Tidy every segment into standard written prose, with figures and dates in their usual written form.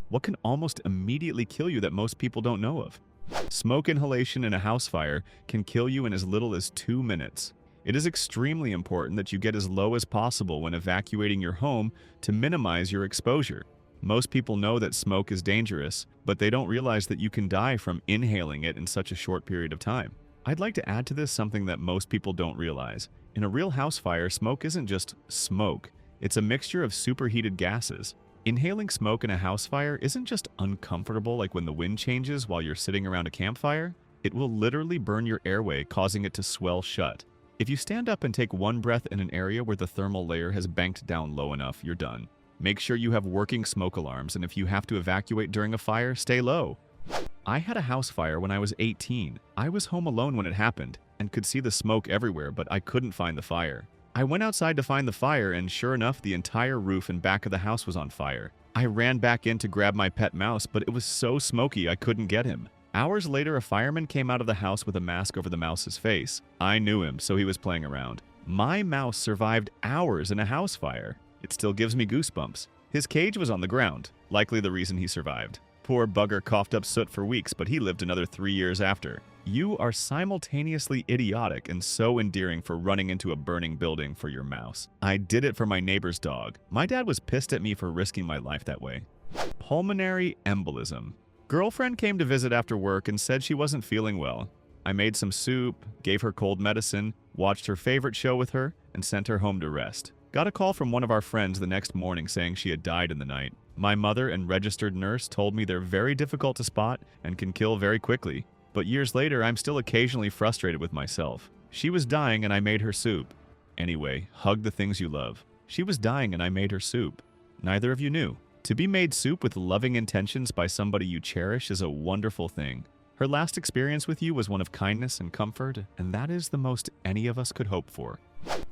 What can almost immediately kill you that most people don't know of? Smoke inhalation in a house fire can kill you in as little as 2 minutes. It is extremely important that you get as low as possible when evacuating your home to minimize your exposure. Most people know that smoke is dangerous, but they don't realize that you can die from inhaling it in such a short period of time. I'd like to add to this something that most people don't realize. In a real house fire, smoke isn't just smoke. It's a mixture of superheated gases. Inhaling smoke in a house fire isn't just uncomfortable like when the wind changes while you're sitting around a campfire. It will literally burn your airway, causing it to swell shut. If you stand up and take one breath in an area where the thermal layer has banked down low enough, you're done. Make sure you have working smoke alarms, and if you have to evacuate during a fire, stay low. I had a house fire when I was 18. I was home alone when it happened and could see the smoke everywhere, but I couldn't find the fire. I went outside to find the fire, and sure enough, the entire roof and back of the house was on fire. I ran back in to grab my pet mouse, but it was so smoky I couldn't get him. Hours later, a fireman came out of the house with a mask over the mouse's face. I knew him, so he was playing around. My mouse survived hours in a house fire. It still gives me goosebumps. His cage was on the ground, likely the reason he survived. Poor bugger coughed up soot for weeks, but he lived another 3 years after. You are simultaneously idiotic and so endearing for running into a burning building for your mouse. I did it for my neighbor's dog. My dad was pissed at me for risking my life that way. Pulmonary embolism. Girlfriend came to visit after work and said she wasn't feeling well. I made some soup, gave her cold medicine, watched her favorite show with her, and sent her home to rest. Got a call from one of our friends the next morning saying she had died in the night. My mother and registered nurse told me they're very difficult to spot and can kill very quickly. But years later, I'm still occasionally frustrated with myself. She was dying and I made her soup. Anyway, hug the things you love. She was dying and I made her soup. Neither of you knew. To be made soup with loving intentions by somebody you cherish is a wonderful thing. Her last experience with you was one of kindness and comfort, and that is the most any of us could hope for.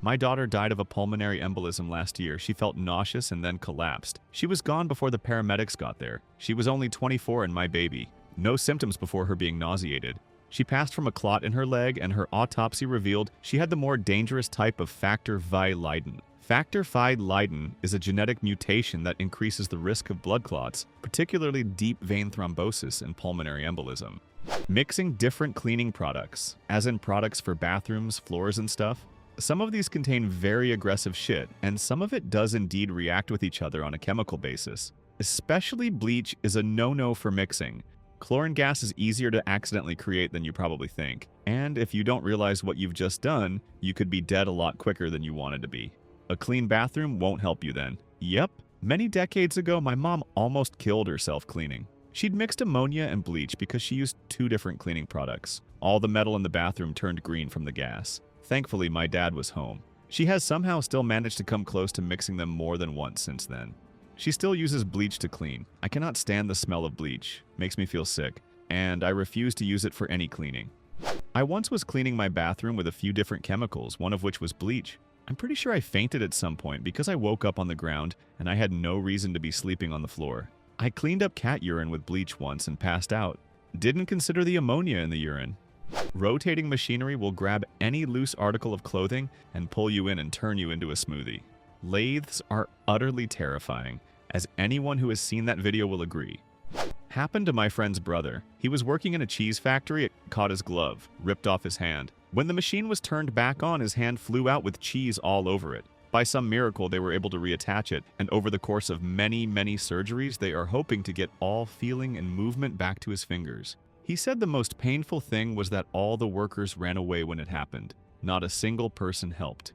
My daughter died of a pulmonary embolism last year. She felt nauseous and then collapsed. She was gone before the paramedics got there. She was only 24 and my baby. No symptoms before her being nauseated. She passed from a clot in her leg, and her autopsy revealed she had the more dangerous type of factor V Leiden. Factor V Leiden is a genetic mutation that increases the risk of blood clots, particularly deep vein thrombosis and pulmonary embolism. Mixing different cleaning products, as in products for bathrooms, floors, and stuff. Some of these contain very aggressive shit, and some of it does indeed react with each other on a chemical basis. Especially bleach is a no-no for mixing. Chlorine gas is easier to accidentally create than you probably think, and if you don't realize what you've just done, you could be dead a lot quicker than you wanted to be. A clean bathroom won't help you then. Yep, many decades ago, my mom almost killed herself cleaning. She'd mixed ammonia and bleach because she used 2 different cleaning products. All the metal in the bathroom turned green from the gas. Thankfully, my dad was home. She has somehow still managed to come close to mixing them more than once since then. She still uses bleach to clean. I cannot stand the smell of bleach. Makes me feel sick. And I refuse to use it for any cleaning. I once was cleaning my bathroom with a few different chemicals, one of which was bleach. I'm pretty sure I fainted at some point because I woke up on the ground and I had no reason to be sleeping on the floor. I cleaned up cat urine with bleach once and passed out. Didn't consider the ammonia in the urine. Rotating machinery will grab any loose article of clothing and pull you in and turn you into a smoothie. Lathes are utterly terrifying, as anyone who has seen that video will agree. Happened to my friend's brother. He was working in a cheese factory, it caught his glove, ripped off his hand. When the machine was turned back on, his hand flew out with cheese all over it. By some miracle, they were able to reattach it, and over the course of many surgeries, they are hoping to get all feeling and movement back to his fingers. He said the most painful thing was that all the workers ran away when it happened. Not a single person helped.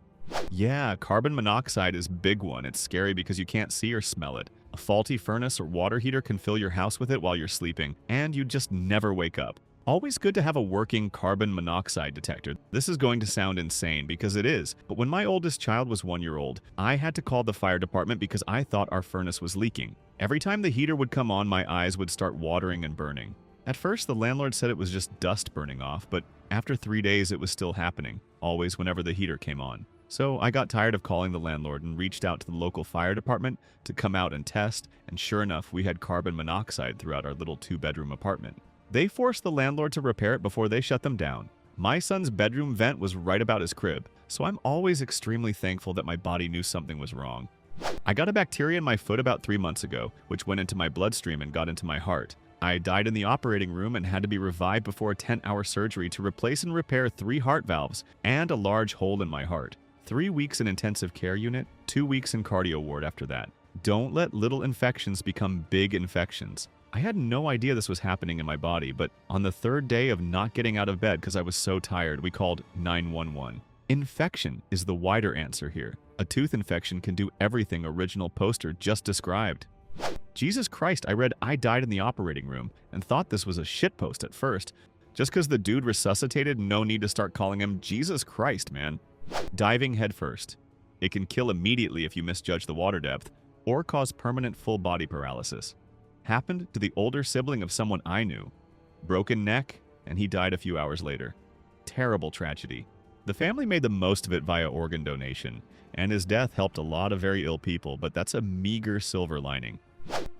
Yeah, carbon monoxide is a big one. It's scary because you can't see or smell it. A faulty furnace or water heater can fill your house with it while you're sleeping, and you just never wake up. Always good to have a working carbon monoxide detector. This is going to sound insane because it is, but when my oldest child was 1 year old, I had to call the fire department because I thought our furnace was leaking. Every time the heater would come on, my eyes would start watering and burning. At first, the landlord said it was just dust burning off, but after 3 days it was still happening, always whenever the heater came on. So I got tired of calling the landlord and reached out to the local fire department to come out and test, and sure enough, we had carbon monoxide throughout our little 2-bedroom apartment. They forced the landlord to repair it before they shut them down. My son's bedroom vent was right about his crib, so I'm always extremely thankful that my body knew something was wrong. I got a bacteria in my foot about 3 months ago, which went into my bloodstream and got into my heart. I died in the operating room and had to be revived before a 10-hour surgery to replace and repair 3 heart valves and a large hole in my heart. 3 weeks in intensive care unit, 2 weeks in cardio ward after that. Don't let little infections become big infections. I had no idea this was happening in my body, but on the 3rd day of not getting out of bed because I was so tired, we called 911. Infection is the wider answer here. A tooth infection can do everything original poster just described. Jesus Christ, I read I died in the operating room and thought this was a shitpost at first. Just because the dude resuscitated, no need to start calling him Jesus Christ, man. Diving headfirst. It can kill immediately if you misjudge the water depth, or cause permanent full body paralysis. Happened to the older sibling of someone I knew. Broken neck, and he died a few hours later. Terrible tragedy. The family made the most of it via organ donation, and his death helped a lot of very ill people, but that's a meager silver lining.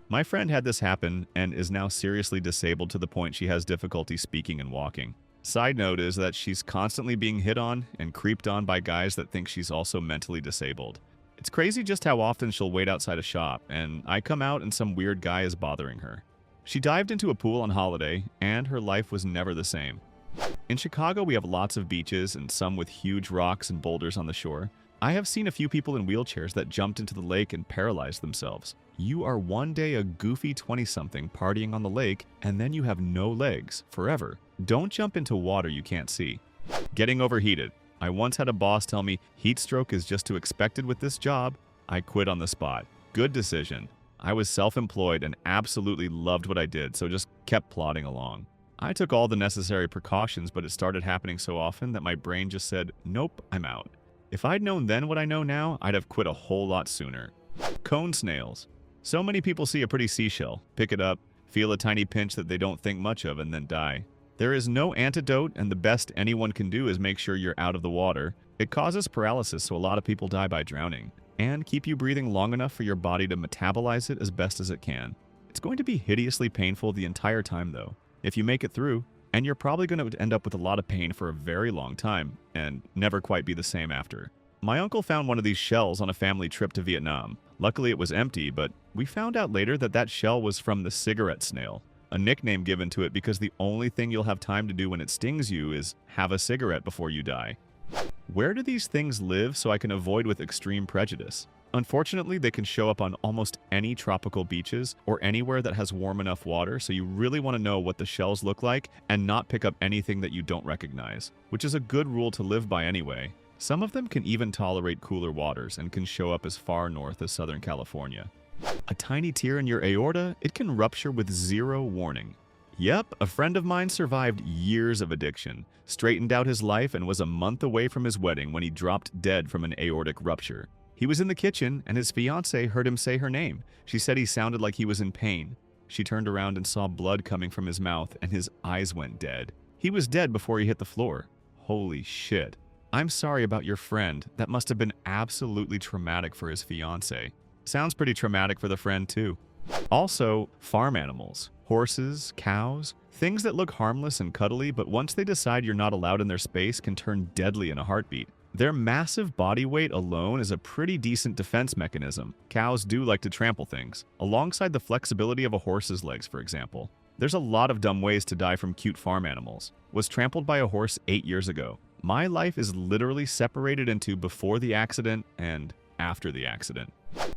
My friend had this happen and is now seriously disabled to the point she has difficulty speaking and walking. Side note is that she's constantly being hit on and creeped on by guys that think she's also mentally disabled. It's crazy just how often she'll wait outside a shop, and I come out and some weird guy is bothering her. She dived into a pool on holiday, and her life was never the same. In Chicago, we have lots of beaches and some with huge rocks and boulders on the shore. I have seen a few people in wheelchairs that jumped into the lake and paralyzed themselves. You are one day a goofy 20-something partying on the lake, and then you have no legs forever. Don't jump into water you can't see. Getting overheated. I once had a boss tell me heat stroke is just too expected with this job. I quit on the spot. Good decision. I was self-employed and absolutely loved what I did, so just kept plodding along. I took all the necessary precautions, but it started happening so often that my brain just said, nope, I'm out. If I'd known then what I know now, I'd have quit a whole lot sooner. Cone snails. So many people see a pretty seashell, pick it up, feel a tiny pinch that they don't think much of, and then die. There is no antidote, and the best anyone can do is make sure you're out of the water. It causes paralysis, so a lot of people die by drowning, and keep you breathing long enough for your body to metabolize it as best as it can. It's going to be hideously painful the entire time, though, if you make it through, and you're probably going to end up with a lot of pain for a very long time, and never quite be the same after. My uncle found one of these shells on a family trip to Vietnam. Luckily, it was empty, but we found out later that that shell was from the cigarette snail. A nickname given to it because the only thing you'll have time to do when it stings you is have a cigarette before you die. Where do these things live so I can avoid with extreme prejudice? Unfortunately, they can show up on almost any tropical beaches or anywhere that has warm enough water, so you really want to know what the shells look like and not pick up anything that you don't recognize, which is a good rule to live by anyway. Some of them can even tolerate cooler waters and can show up as far north as Southern California. A tiny tear in your aorta, it can rupture with zero warning. Yep, a friend of mine survived years of addiction, straightened out his life, and was a month away from his wedding when he dropped dead from an aortic rupture. He was in the kitchen, and his fiancée heard him say her name. She said he sounded like he was in pain. She turned around and saw blood coming from his mouth, and his eyes went dead. He was dead before he hit the floor. Holy shit. I'm sorry about your friend. That must have been absolutely traumatic for his fiancée. Sounds pretty traumatic for the friend, too. Also, farm animals. Horses, cows, things that look harmless and cuddly, but once they decide you're not allowed in their space can turn deadly in a heartbeat. Their massive body weight alone is a pretty decent defense mechanism. Cows do like to trample things, alongside the flexibility of a horse's legs, for example. There's a lot of dumb ways to die from cute farm animals. Was trampled by a horse 8 years ago. My life is literally separated into before the accident and after the accident.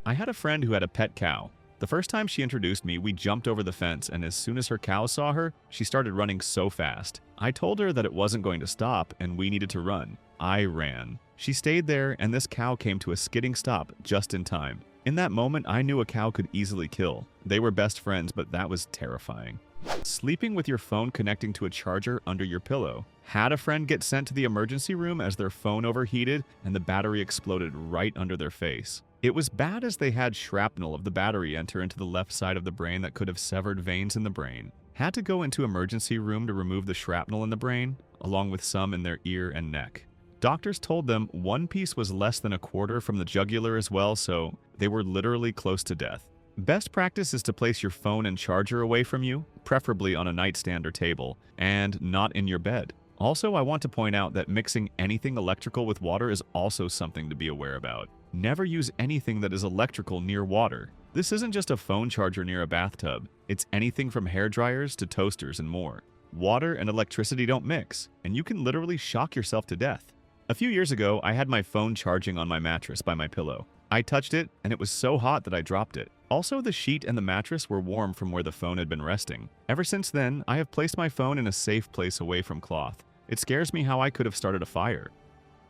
I had a friend who had a pet cow. The first time she introduced me, we jumped over the fence, and as soon as her cow saw her, she started running so fast. I told her that it wasn't going to stop, and we needed to run. I ran. She stayed there, and this cow came to a skidding stop just in time. In that moment, I knew a cow could easily kill. They were best friends, but that was terrifying. Sleeping with your phone connecting to a charger under your pillow. Had a friend get sent to the emergency room as their phone overheated and the battery exploded right under their face. It was bad as they had shrapnel of the battery enter into the left side of the brain that could have severed veins in the brain. Had to go into emergency room to remove the shrapnel in the brain, along with some in their ear and neck. Doctors told them one piece was less than a quarter from the jugular as well, so they were literally close to death. Best practice is to place your phone and charger away from you, preferably on a nightstand or table, and not in your bed. Also, I want to point out that mixing anything electrical with water is also something to be aware about. Never use anything that is electrical near water. This isn't just a phone charger near a bathtub. It's anything from hair dryers to toasters and more. Water and electricity don't mix, and you can literally shock yourself to death. A few years ago, I had my phone charging on my mattress by my pillow. I touched it, and it was so hot that I dropped it. Also, the sheet and the mattress were warm from where the phone had been resting. Ever since then, I have placed my phone in a safe place away from cloth. It scares me how I could have started a fire.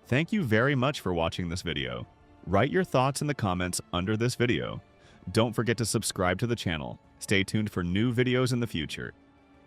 Thank you very much for watching this video. Write your thoughts in the comments under this video. Don't forget to subscribe to the channel. Stay tuned for new videos in the future.